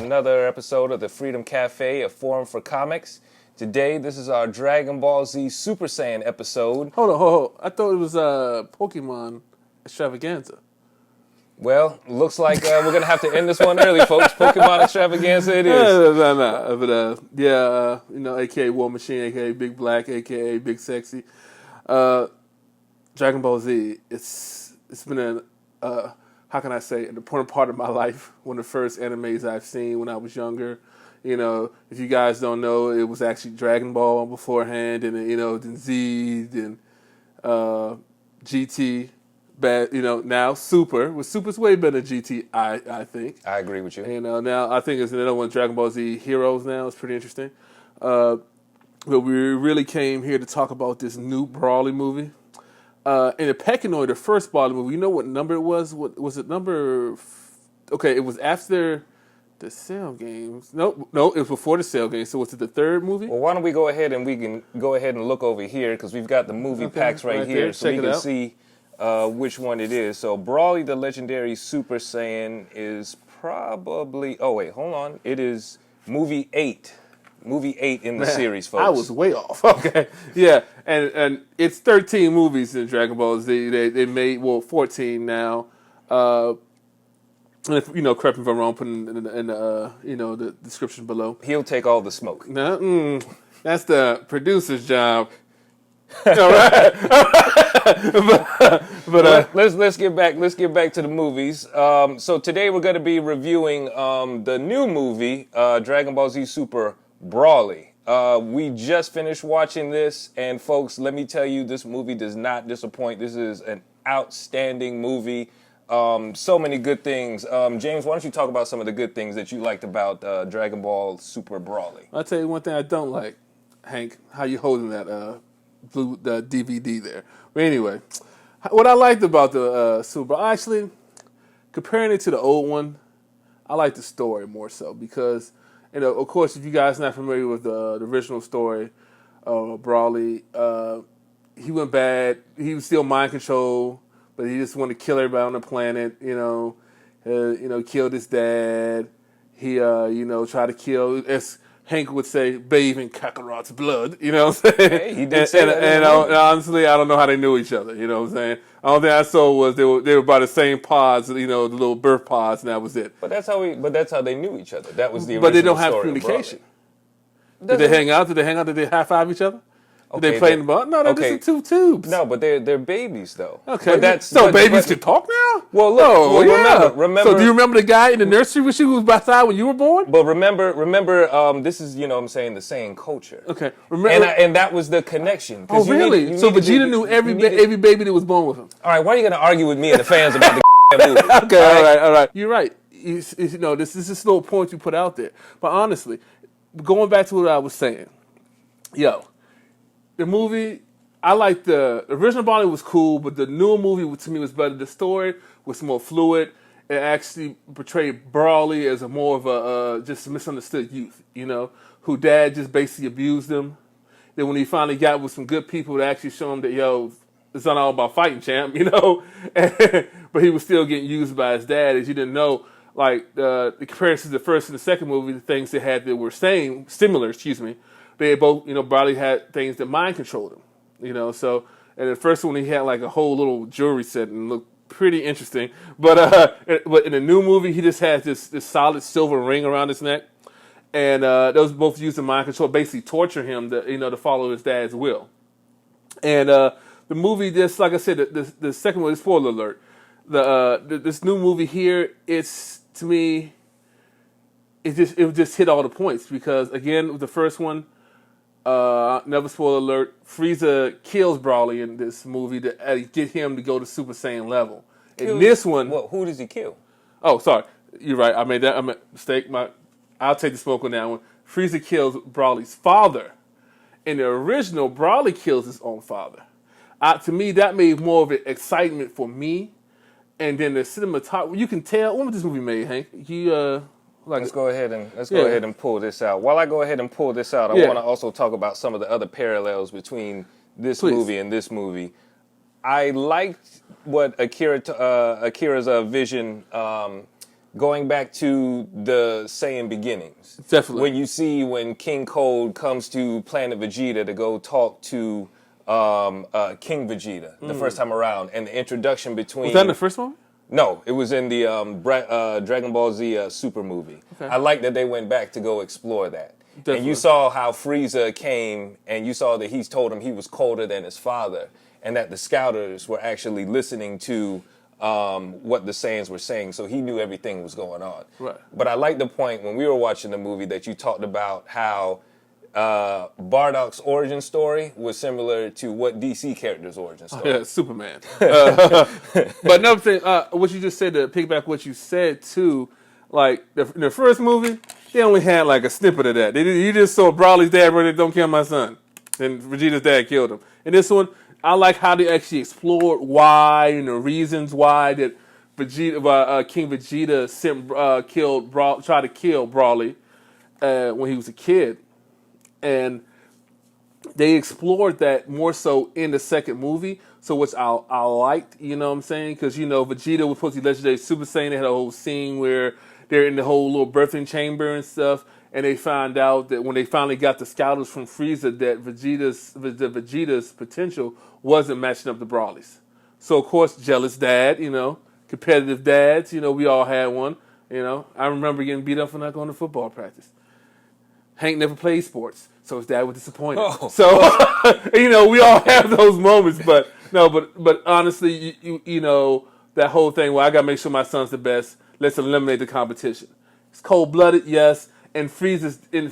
another episode of the Freedom Cafe, a forum for comics. Today, this is our Dragon Ball Z Super Saiyan episode. Hold on. I thought it was Pokemon extravaganza. Well, looks like we're going to have to end this one early, folks. Pokemon extravaganza it is. No. But, a.k.a. War Machine, a.k.a. Big Black, a.k.a. Big Sexy. Dragon Ball Z, it's been how can I say, an important part of my life. One of the first animes I've seen when I was younger. You know, if you guys don't know, it was actually Dragon Ball beforehand, and then Z, then GT. But now Super. Well, Super's way better than GT, I think. I agree with you. And now I think it's another one, Dragon Ball Z Heroes. Now it's pretty interesting. But we really came here to talk about this new Broly movie. In the pecking order, the first Broly movie, you know what number it was? What was it? Okay, it was after the Cell games. No, it was before the Cell games. So was it the third movie? Well, why don't we go ahead and look over here because we've got the movie packs right here, there. so we can see which one it is. So Broly, the legendary Super Saiyan, is probably. Oh wait, hold on. It is movie 8. Movie 8 in the series, folks. I was way off. Okay, yeah, and it's 13 movies in Dragon Ball Z. They made 14 now. And if correct me if I'm wrong, put in the description below. He'll take all the smoke. No, that's the producer's job. All right. but let's get back to the movies. So today we're going to be reviewing the new movie, Dragon Ball Z Super Broly. We just finished watching this, and folks, let me tell you, this movie does not disappoint. This is an outstanding movie. So many good things. James, why don't you talk about some of the good things that you liked about Dragon Ball Super Broly? I'll tell you one thing I don't like, Hank, how you holding that the DVD there. But anyway, what I liked about the Super, actually, comparing it to the old one, I like the story more so because, of course, if you guys are not familiar with the original story of Broly, he went bad. He was still mind control, but he just wanted to kill everybody on the planet. Killed his dad. He tried to kill, as Hank would say, bathe in Kakarot's blood. You know what I'm saying? Hey, he did say that. And honestly, I don't know how they knew each other. You know what I'm saying? The only thing I saw was they were by the same pods, the little birth pods, and that was it. But that's how they knew each other. That was the original But they don't have story communication. Did they hang out? Did they high five each other? Did they play in the ball? No, they're just in two tubes. No, but they're babies though. Okay, babies can talk now. Well, look. Remember. So do you remember the guy in the nursery with you who was outside when you were born? But remember. This is what I'm saying, the Saiyan culture. Okay, and that was the connection. Oh, really? So Vegeta knew every baby that was born with him. All right, why are you going to argue with me and the fans about the movie? Okay, all right. You're right. This is little point you put out there. But honestly, going back to what I was saying, the movie, I like the original Broly was cool, but the newer movie to me was better. The story was more fluid. It actually portrayed Broly as more of a just misunderstood youth, who dad just basically abused him. Then when he finally got with some good people to actually show him that, it's not all about fighting, champ, but he was still getting used by his dad, as you didn't know. Like the comparisons to the first and the second movie, the things they had that were similar, they both, Broly had things that mind controlled him, so, and the first one he had like a whole little jewelry set and looked pretty interesting, but in the new movie he just has this solid silver ring around his neck, and those both used in mind control, basically torture him to follow his dad's will. And the movie, just like I said, the second one, spoiler alert, this new movie here, it's, to me, it just hit all the points, because again, with the first one, never spoiler alert, Frieza kills Broly in this movie to get him to go to Super Saiyan level. In this one, well, who does he kill? Oh, sorry, you're right. I made a mistake. I'll take the smoke on that one. Frieza kills Broly's father. In the original, Broly kills his own father. To me, that made more of an excitement for me. And then the cinematography, you can tell. When was this movie made, Hank? Let's go ahead and pull this out. While I go ahead and pull this out, I want to also talk about some of the other parallels between this movie and this movie. I liked what Akira's vision going back to the Saiyan beginnings. Definitely. When King Cold comes to Planet Vegeta to go talk to King Vegeta the first time around, and the introduction between... Was that in the first one? No, it was in the Dragon Ball Z Super movie. Okay. I like that they went back to go explore that. Definitely. And you saw how Frieza came, and you saw that he's told him he was colder than his father, and that the Scouters were actually listening to what the Saiyans were saying, so he knew everything was going on. Right. But I like the point when we were watching the movie that you talked about how Bardock's origin story was similar to what DC characters' origin story. Yeah, Superman. But another thing, what you just said, to piggyback what you said too, like in the first movie, they only had like a snippet of that. You just saw Broly's dad running, "Don't kill my son," and Vegeta's dad killed him. In this one, I like how they actually explored why and the reasons why that King Vegeta tried to kill Broly when he was a kid. And they explored that more so in the second movie, so which I liked, you know what I'm saying? Because, Vegeta was supposed to be legendary Super Saiyan. They had a whole scene where they're in the whole little birthing chamber and stuff, and they found out that when they finally got the Scouters from Frieza, that Vegeta's potential wasn't matching up to Broly's. So, of course, jealous dad, competitive dads, we all had one, I remember getting beat up for not going to football practice. Hank never played sports, so his dad was disappointed. Oh. So, we all have those moments, but honestly, that whole thing where I gotta make sure my son's the best. Let's eliminate the competition. It's cold-blooded, yes, and Frieza's and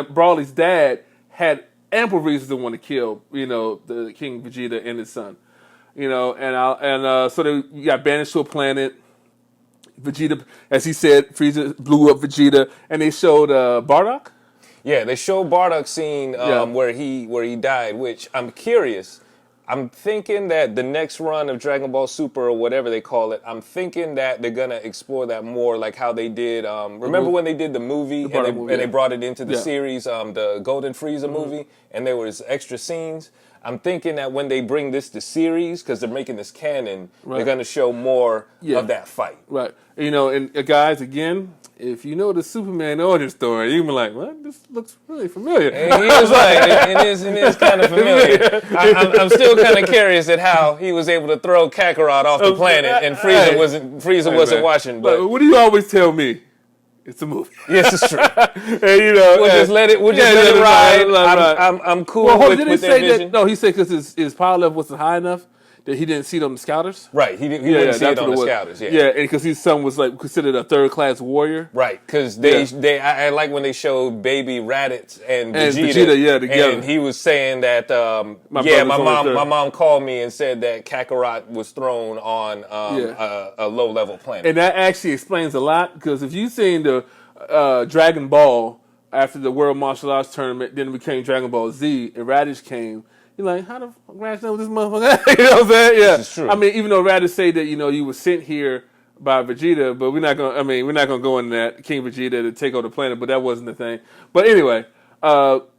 Broly's dad had ample reasons to want to kill, the King Vegeta and his son, so they got banished to a planet. Vegeta, as he said, Frieza blew up Vegeta, and they showed Bardock. Yeah, they showed Bardock's scene where he died, which I'm curious. I'm thinking that the next run of Dragon Ball Super or whatever they call it, I'm thinking that they're going to explore that more like how they did. Remember when they did the movie and they brought it into the series, the Golden Frieza movie, and there was extra scenes? I'm thinking that when they bring this to series, because they're making this canon, they're going to show more of that fight. Right. And guys, again, if you know the Superman origin story, you can be like, "What? This looks really familiar." And he is right. It is kind of familiar. I'm still kind of curious at how he was able to throw Kakarot off the planet and Frieza wasn't watching. But what do you always tell me? It's a movie. Yes, it's true. And, we'll just let it ride. I'm cool with their vision. No, he said because his power level wasn't high enough that he didn't see it on the Scouters. Right, he wouldn't see it on the Scouters. Yeah, and because his son was like considered a third-class warrior. Right, because I like when they showed baby Raditz and Vegeta together. And he was saying that my mom called me and said that Kakarot was thrown on a low-level planet. And that actually explains a lot, because if you've seen the Dragon Ball after the World Martial Arts Tournament, then it became Dragon Ball Z, and Raditz came. You're like, how the fuck Raditz know this motherfucker? You know what I'm saying? Yeah. This is true. I mean, even though Raditz say that you were sent here by Vegeta, but we're not gonna go in that King Vegeta to take over the planet. But that wasn't the thing. But anyway,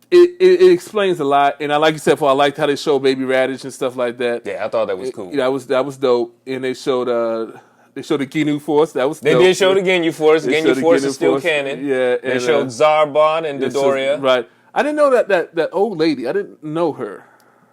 it explains a lot, and like you said, I liked how they showed Baby Raditz and stuff like that. Yeah, I thought that was cool. That was dope, and they showed the Ginyu Force. That was dope. They did show the Ginyu Force. The Ginyu Force is still canon. Yeah, they showed Zarbon and Dodoria. Right. I didn't know that old lady. I didn't know her.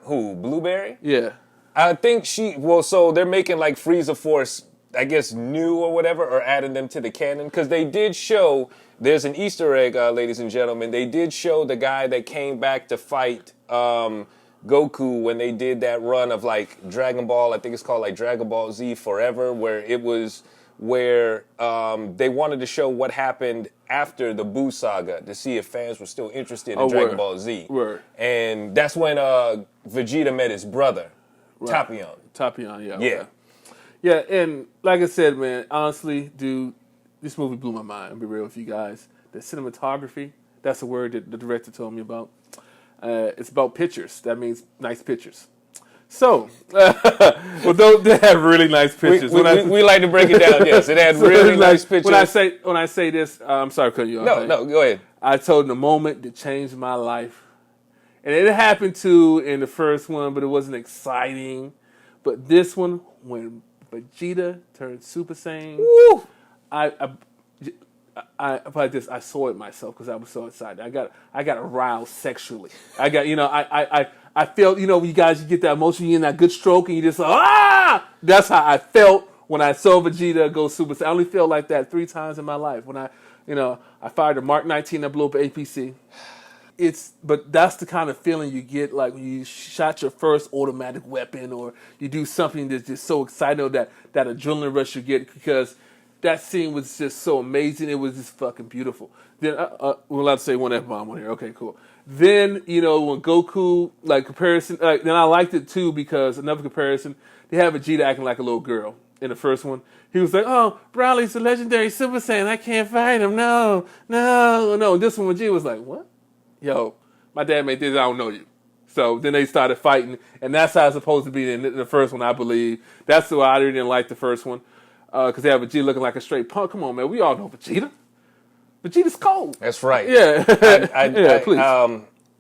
Who? Blueberry? Yeah. I think so they're making like Frieza Force, I guess, new or whatever, or adding them to the canon. Because they did show, there's an Easter egg, ladies and gentlemen. They did show the guy that came back to fight Goku when they did that run of like Dragon Ball. I think it's called like Dragon Ball Z Forever, where it was they wanted to show what happened after the Buu saga to see if fans were still interested in Dragon Ball Z. Word. And that's when Vegeta met his brother, Tapion. Tapion, yeah. Yeah. Okay. Yeah, and like I said, man, honestly, dude, this movie blew my mind. I'll be real with you guys. The cinematography, that's a word that the director told me about. It's about pictures. That means nice pictures. So, they have really nice pictures. We like to break it down. Yes, it had really nice pictures. When I say this, I'm sorry to cut you off. No, go ahead. I told them the moment that changed my life, and it happened too in the first one, but it wasn't exciting. But this one, when Vegeta turned Super Saiyan, woo! like this. I saw it myself because I was so excited. I got aroused sexually. I got, I felt, when you guys get that emotion, you're in that good stroke, and you just That's how I felt when I saw Vegeta go Super Saiyan. I only felt like that 3 times in my life. When I fired a Mark 19 that blew up an APC. But that's the kind of feeling you get like when you shot your first automatic weapon, or you do something that's just so exciting, or that adrenaline rush you get, because that scene was just so amazing. It was just fucking beautiful. Then we're allowed to say one F-bomb on here. Okay, cool. Then, when Goku, comparison, then I liked it too, because another comparison, they have Vegeta acting like a little girl in the first one. He was like, oh, Broly's the legendary Super Saiyan. I can't fight him. No. This one, Vegeta was like, what? Yo, my dad made this, I don't know you. So then they started fighting, and that's how it's supposed to be in the first one, I believe. That's why I didn't like the first one, because they have Vegeta looking like a straight punk. Come on, man, we all know Vegeta. Vegeta's cold. That's right. Yeah. Please.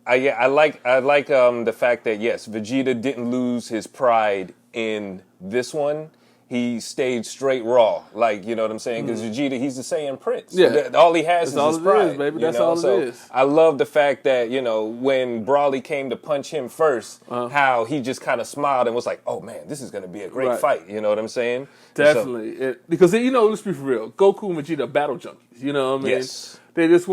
I like the fact that, yes, Vegeta didn't lose his pride in this one. He stayed straight raw, you know what I'm saying? Because Vegeta, he's the Saiyan Prince. Yeah. All he has is his pride. Is, baby. That's all it is. I love the fact that, when Broly came to punch him first, how he just kind of smiled and was like, oh man, this is going to be a great fight. You know what I'm saying? Definitely. Because, let's be for real. Goku and Vegeta are battle junkies. You know what I mean? Yes. This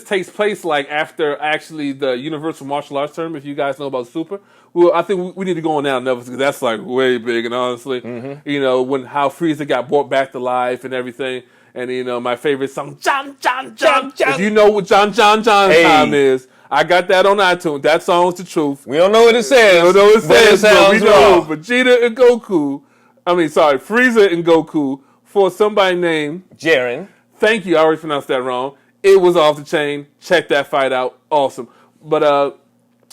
takes place after actually the Universal Martial Arts Tournament, if you guys know about Super. Well, I think we need to go on now, because that's way big, and honestly, when how Frieza got brought back to life and everything, and my favorite song, John. If you know what John time is, I got that on iTunes. That song's the truth. We don't know what it says. We don't know what it says, but we know wrong. Vegeta and Goku. Frieza and Goku for somebody named Jiren. Thank you. I already pronounced that wrong. It was off the chain. Check that fight out. Awesome. But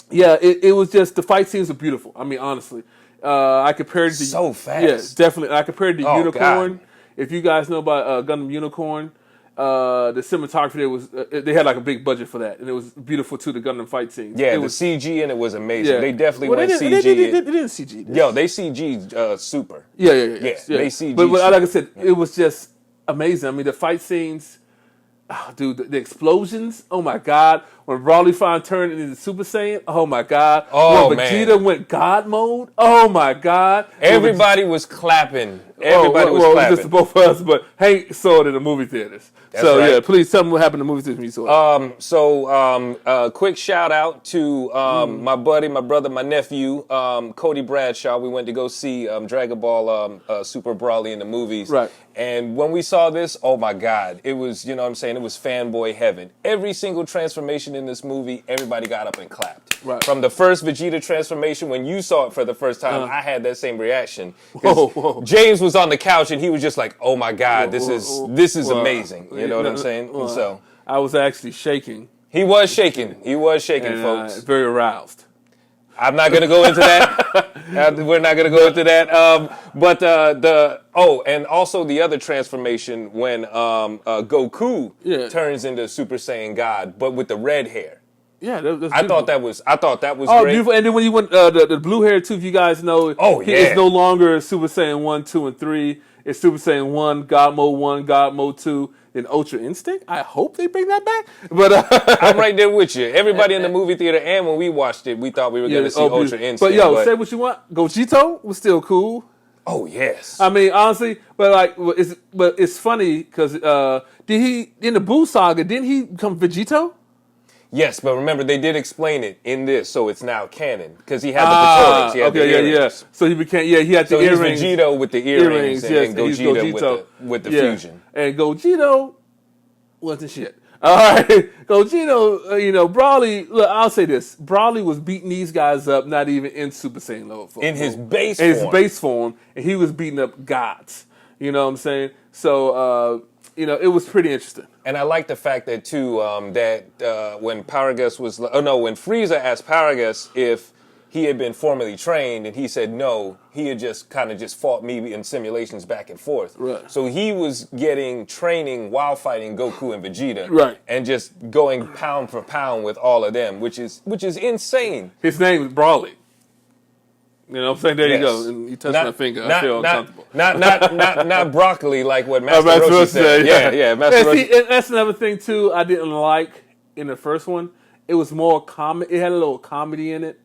it was just, the fight scenes are beautiful. honestly, I compared it to so fast. Yeah, definitely. I compared it to Unicorn. God. If you guys know about Gundam Unicorn, the cinematography there was they had a big budget for that, and it was beautiful too. The Gundam fight scenes. Yeah, the CG in it was amazing. Yeah. They definitely went CG. They didn't CG. Yo, they CG Super. Yeah. They CG. But like I said, it was just amazing. The fight scenes, dude, the explosions, oh my God. When Broly finally turned into Super Saiyan, oh my God. Oh, when Vegeta went God mode, oh my God. Everybody was clapping. Everybody was clapping. Just both of us, but Hank saw it in the movie theaters. That's right. Yeah, please tell me what happened in the movie theaters when you saw it. Quick shout out to my buddy, my brother, my nephew, Cody Bradshaw. We went to go see Dragon Ball Super Broly in the movies. Right. And when we saw this, oh my God, it was, it was fanboy heaven. Every single transformation in this movie, everybody got up and clapped. Right. From the first Vegeta transformation, when you saw it for the first time, I had that same reaction. Whoa. James was on the couch and he was just like, "Oh my God, this is amazing." You know what I'm saying? So I was actually shaking. He was shaking. He was shaking, folks. Very aroused. I'm not going to go into that. We're not going to go into that. And also the other transformation when Goku turns into Super Saiyan God, but with the red hair. Yeah, that's I thought that was great. Beautiful. And then when you went the blue hair too, if you guys know, it's no longer Super Saiyan 1, 2, and 3. It's Super Saiyan 1, God Mode 1, God Mode 2, and Ultra Instinct. I hope they bring that back. But I'm right there with you. Everybody in the movie theater and when we watched it, we thought we were going to see Ultra Instinct. But say what you want. Gogeta was still cool. Oh yes. Honestly, but it's funny because did he in the Buu saga? Didn't he become Vegito? Yes, but remember they did explain it in this, so it's now canon because he had the Patronix. He had the earrings. So he became he had the earrings. So he's Vegito with the earrings, and Gogeta with the fusion. And Gogeta wasn't shit. All right, Gogeta, Broly. Look, I'll say this: Broly was beating these guys up, not even in Super Saiyan level. In his base form, and he was beating up gods. You know what I'm saying? So, it was pretty interesting. And I like the fact that too when Paragus when Frieza asked Paragus if he had been formally trained, and he said no, he had just fought me in simulations back and forth. Right. So he was getting training while fighting Goku and Vegeta. Right. And just going pound for pound with all of them, which is insane. His name is Broly. You know what I'm saying? There you Yes. go. And you touched my finger. I feel uncomfortable. Not broccoli like what Master Master Roshi Roshi said. Yeah, Master And, Roshi. see, and that's another thing too. I didn't like in the first one. It was more comedy. It had a little comedy in it,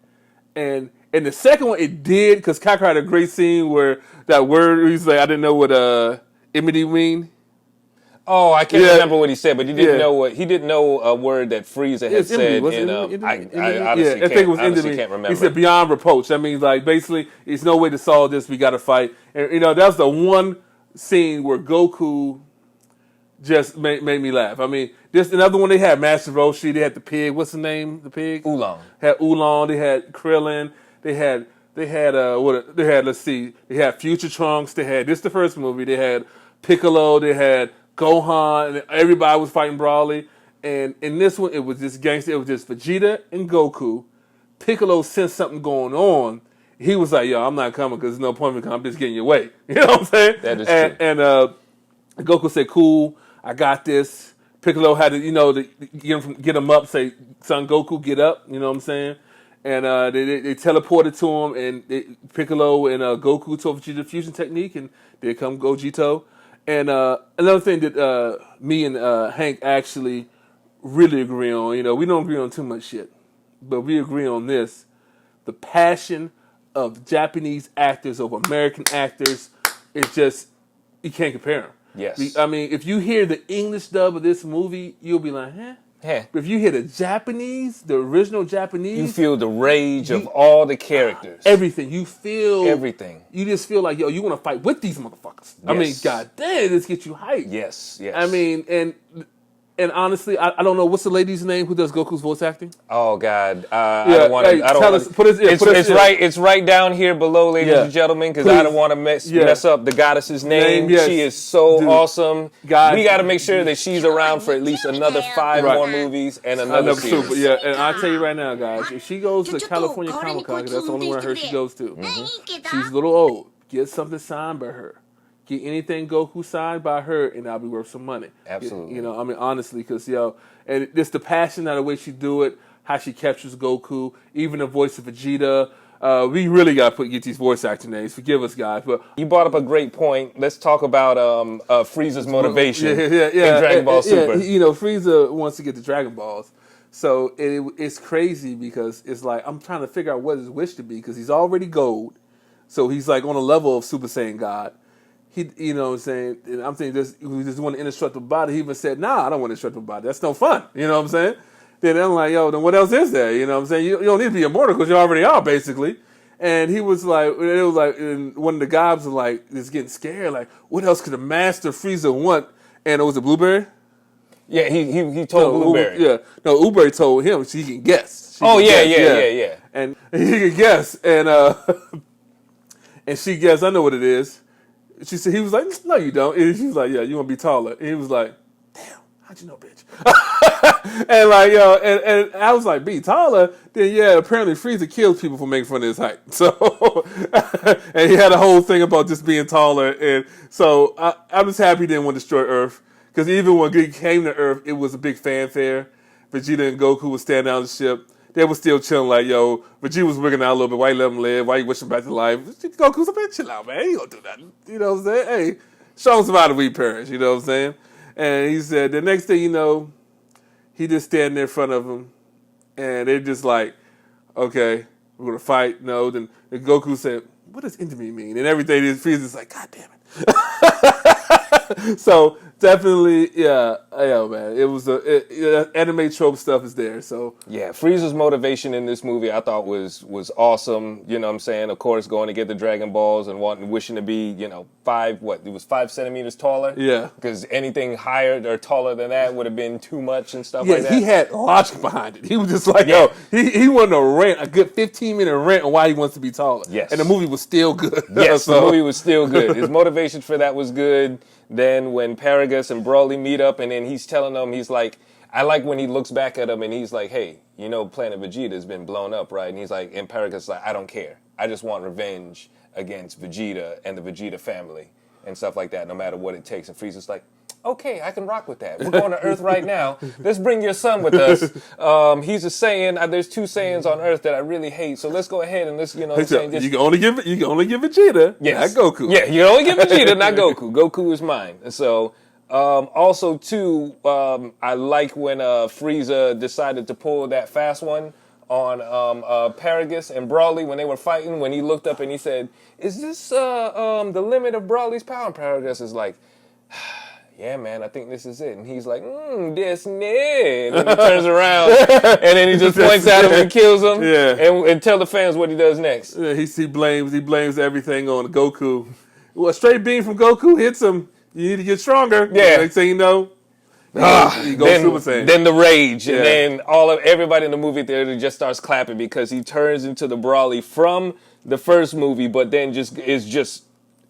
and in the second one, it did because Kakarot had a great scene where that word he's like, I didn't know what imity mean. Oh, I can't remember what he said, but he didn't Yeah. know what he didn't know a word that Frieza had said. I honestly can't remember. He said beyond reproach. That means like basically, there's no way to solve this. We got to fight. And you know, that's the one scene where Goku just made me laugh. I mean, this another one they had Master Roshi. They had the pig. What's the name? The pig. Oolong. Had Oolong. They had Krillin. They had let's see. They had Future Trunks. They had this the first movie. They had Piccolo. They had Gohan, and everybody was fighting Broly. And in this one, it was just gangster. It was just Vegeta and Goku. Piccolo sensed something going on. He was like, "Yo, I'm not coming because there's no point in coming. I'm just getting your way." You know what I'm saying? That is true. And Goku said, "Cool, I got this." Piccolo had to, get him up. Say, "Son Goku, get up." You know what I'm saying? And they teleported to him, and Piccolo and Goku taught Vegeta the fusion technique, and there come Gogito. And another thing that me and Hank actually really agree on, we don't agree on too much shit, but we agree on this. The passion of Japanese actors over American actors is just, you can't compare them. Yes. I mean, if you hear the English dub of this movie, you'll be like, huh? But if you hear the original Japanese, you feel the rage of all the characters. Everything. You feel everything. You just feel like, yo, you want to fight with these motherfuckers. Yes. I mean, god damn, this gets you hyped. Yes. I mean, and honestly, I don't know what's the lady's name who does Goku's voice acting. Oh God, I don't want to. It's right down here below, ladies and gentlemen, because I don't want to mess up the goddess's name. She is so awesome. God, we got to make sure that she's around for at least another 5 more movies and another series. And I tell you right now, guys, if she goes to California Comic Con, that's the only one I heard she goes to. She's a little old. Get something signed by her. Get anything Goku signed by her, and I'll be worth some money. Absolutely. I mean, honestly, because, and it's the passion out of the way she do it, how she captures Goku, even the voice of Vegeta. We really got to get these voice actor names. Forgive us, guys. But you brought up a great point. Let's talk about Frieza's motivation in Dragon Ball Super. Frieza wants to get the Dragon Balls. So it's crazy because it's like, I'm trying to figure out what his wish to be because he's already gold. So he's like on a level of Super Saiyan God. You know what I'm saying? And I'm thinking we just want an indestructible body. He even said, nah, I don't want an indestructible body. That's no fun. You know what I'm saying? Then I'm like, yo, then what else is there? You know what I'm saying? You don't need to be immortal because you already are, basically. And he was like, and one of the guys was like, just getting scared, like, what else could a Master Frieza want? And it was a blueberry? Yeah, he told Blueberry. Blueberry told him he can guess. Yeah. And he can guess. And and she guessed, I know what it is. She said, he was like, no, you don't. And she was like, yeah, you want to be taller. And he was like, damn, how'd you know, bitch? And like, and I was like, be taller? Then apparently Frieza kills people for making fun of his height. So, and he had a whole thing about just being taller. And so I'm just happy he didn't want to destroy Earth. Because even when he came to Earth, it was a big fanfare. Vegeta and Goku would stand down the ship. They were still chilling like, yo, Vegeta was wigging out a little bit. Why you let him live? Why you wish him back to life? Goku's a bit chill out, man. He don't do nothing. You know what I'm saying? Hey, show him some how to we parents. You know what I'm saying? And he said, the next thing you know, he just standing there in front of him. And they're just like, okay, we're going to fight. No, then Goku said, what does enemy mean? And everything is Frieza's like, God damn it. So definitely, man. It was anime trope stuff is there. So yeah, Frieza's motivation in this movie I thought was awesome. You know what I'm saying? Of course, going to get the Dragon Balls and wishing to be 5 centimeters taller. Yeah, because anything higher or taller than that would have been too much and stuff like that. He had logic behind it. He was just like, yo, he wanted to rant a good 15-minute rant on why he wants to be taller. Yes, and the movie was still good. Yes, the movie was still good. His motivation for that was good. Then when Paragus and Broly meet up, and then he's telling them, he's like, I like when he looks back at him and he's like, hey, Planet Vegeta has been blown up, right? And he's like, and Paragus is like, I don't care. I just want revenge against Vegeta and the Vegeta family and stuff like that, no matter what it takes. And Frieza's like, okay, I can rock with that. We're going to Earth right now. Let's bring your son with us. He's a Saiyan. There's 2 Saiyans on Earth that I really hate. So let's go ahead and let's, you know what I'm saying? You can only give Vegeta, yes. not Goku. Yeah, you can only give Vegeta, not Goku. Goku is mine. And so, also too, I like when Frieza decided to pull that fast one on Paragus and Broly when they were fighting, when he looked up and he said, is this the limit of Broly's power? And Paragus is like, yeah, man, I think this is it. And he's like, this it. And he turns around and then he just points at him and kills him. Yeah. And tell the fans what he does next. Yeah, he blames everything on Goku. Well, a straight beam from Goku hits him. You need to get stronger. Yeah. Next thing you know, he goes Super Saiyan. Then the rage, and then everybody in the movie theater just starts clapping because he turns into the Broly from the first movie, but then is just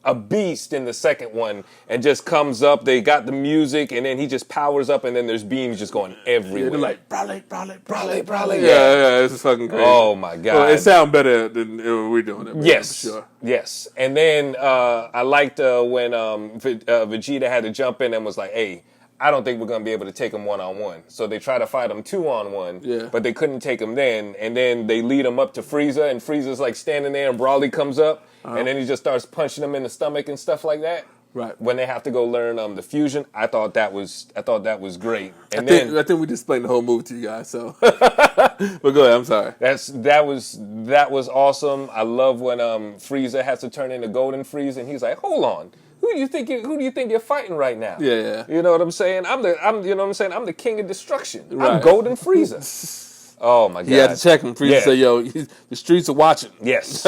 a beast in the second one, and just comes up. They got the music, and then he just powers up, and then there's beams just going everywhere. Yeah, they're like Broly. Yeah, this is fucking crazy. Oh my god! Well, it sounds better than we're doing it. Yes, for sure. Yes. And then I liked when Vegeta had to jump in and was like, "Hey, I don't think we're going to be able to take him 1-on-1. So they try to fight him 2-on-1, but they couldn't take him then. And then they lead him up to Frieza, and Frieza's like standing there, and Broly comes up, and then he just starts punching him in the stomach and stuff like that. Right. When they have to go learn the fusion, I thought that was great. And I think we just explained the whole movie to you guys. So, but go ahead. I'm sorry. That was awesome. I love when Frieza has to turn into Golden Frieza, and he's like, "Hold on. Who do you think you're fighting right now?" Yeah. You know what I'm saying? I'm you know what I'm saying? I'm the king of destruction. Right. I'm Golden Frieza. Oh my god. He had to check him. Frieza said, "Yo, the streets are watching." Yes.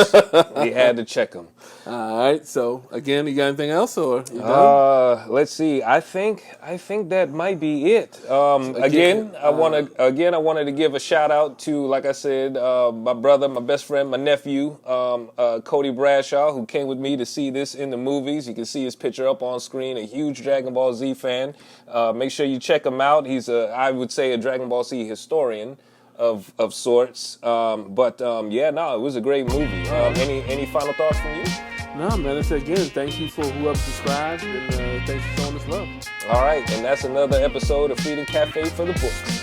He had to check him. All right. So again, you got anything else, or you done? Let's see. I think that might be it. Again, I wanted to give a shout out to, like I said, my brother, my best friend, my nephew, Cody Bradshaw, who came with me to see this in the movies. You can see his picture up on screen. A huge Dragon Ball Z fan. Make sure you check him out. He's I would say a Dragon Ball Z historian of sorts. It was a great movie. Any final thoughts from you? No, man. I said again, thank you for whoever subscribed, and thanks for showing us love. All right, and that's another episode of Freedom Cafe for the Books.